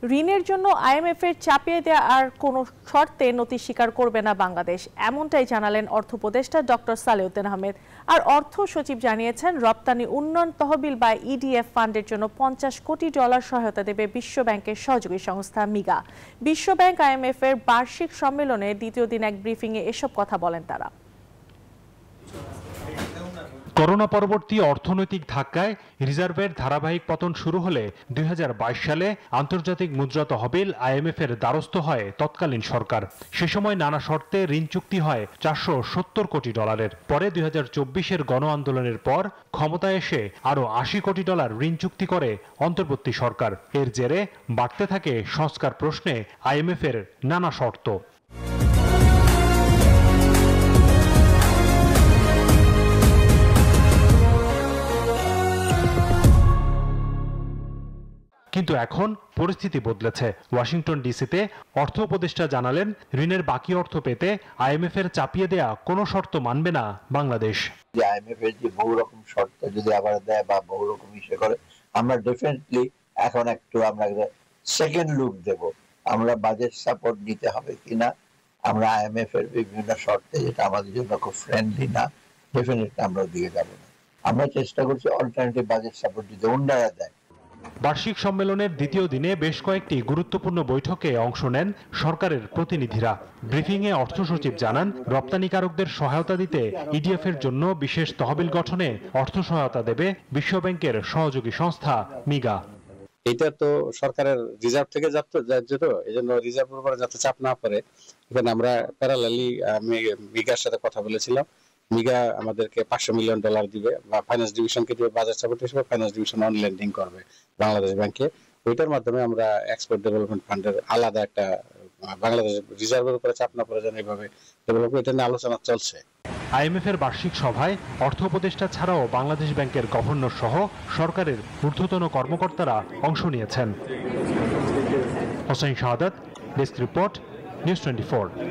ঋণের জন্য আইএমএফের চাপিয়ে দেয়া আর কোনো শর্তে নথি স্বীকার করবে না বাংলাদেশ, এমনটাই জানালেন অর্থ উপদেষ্টা ডক্টর সালেউদ্দিন আহমেদ। আর অর্থ সচিব জানিয়েছেন, রপ্তানি উন্নয়ন তহবিল বা ইডিএফ ফান্ডের জন্য $50 কোটি সহায়তা দেবে বিশ্বব্যাংকের সহযোগী সংস্থা মিগা। বিশ্বব্যাংক আইএমএফের বার্ষিক সম্মেলনে দ্বিতীয় দিন এক ব্রিফিংয়ে এসব কথা বলেন তারা। করোনা পরবর্তী অর্থনৈতিক ধাক্কায় রিজার্ভের ধারাবাহিক পতন শুরু হলে 2022 সালে আন্তর্জাতিক মুদ্রা তহবিল আইএমএফের দ্বারস্থ হয় তৎকালীন সরকার। সে সময় নানা শর্তে ঋণ চুক্তি হয় $470 কোটি। পরে 2024-এর গণ আন্দোলনের পর ক্ষমতায় এসে আরও $80 কোটি ঋণ চুক্তি করে অন্তর্বর্তী সরকার। এর জেরে বাড়তে থাকে সংস্কার প্রশ্নে আইএমএফের নানা শর্ত। কিন্তু এখন পরিস্থিতি বদলেছে। ওয়াশিংটন ডিসিতে অর্থ উপদেষ্টা জানালেন, ঋণের বাকি অর্থ পেতে আইএমএফ এর চাপিয়ে দেয়া কোনো শর্ত মানবে না বাংলাদেশ। আইএমএফ এর যে বহু রকম শর্ত যদি আবার দেয় বা বহু রকম ইস্যু করে, আমরা ডেফিনেটলি এখন একটু আমরা সেকেন্ড লুক দেব, আমরা বাজেট সাপোর্ট নিতে হবে কিনা। আমরা আইএমএফ এর বিভিন্ন শর্তে যেটা আমাদের জন্য খুব ফ্রেন্ডলি না, ডেফিনেটলি আমরা দিকে যাব না। আমরা চেষ্টা করছি অল্টারনেটিভ বাজেট সাপোর্ট দিতে, অন্যরা দেয়। বার্ষিক সম্মেলনের দ্বিতীয় দিনে বেশ কয়েকটি গুরুত্বপূর্ণ বৈঠকে অংশ নেন সরকারের প্রতিনিধিরা। ব্রিফিংয়ে অর্থ সচিব জানান, রপ্তানিকারকদের সহায়তা দিতে ইডিএফ এর জন্য বিশেষ তহবিল গঠনে অর্থ সহায়তা দেবে বিশ্বব্যাংকের সহযোগী সংস্থা মিগা। এটা তো সরকারের রিজার্ভ থেকে যাচ্ছে, তো এই জন্য রিজার্ভের উপরে যাতে চাপ না পড়ে, এখানে আমরা প্যারালালি মিগার সাথে কথা বলেছিলাম। মিগা আমাদেরকে $500 মিলিয়ন দিবে বা ফাইন্যান্স ডিভিশনকে দিবে বাজার সাপোর্ট হিসেবে। ফাইন্যান্স ডিভিশন অন লেন্ডিং করবে বাংলাদেশ ব্যাংকে। ওইটার মাধ্যমে আমরা এক্সপোর্ট ডেভেলপমেন্ট ফান্ডের আলাদা একটা বাংলাদেশ রিজার্ভের উপরে চাপ না পড়ে যেন এইভাবে ডেভেলপ, এটা নিয়ে আলোচনা চলছে। আইএমএফ এর বার্ষিক সভায় অর্থ উপদেষ্টা ছাড়াও বাংলাদেশ ব্যাংকের গভর্নর সহ সরকারের ঊর্ধ্বতন কর্মকর্তারা অংশ নিয়েছেন। হোসেন শাহাদাত, ডেস্ক রিপোর্ট, নিউজ 24।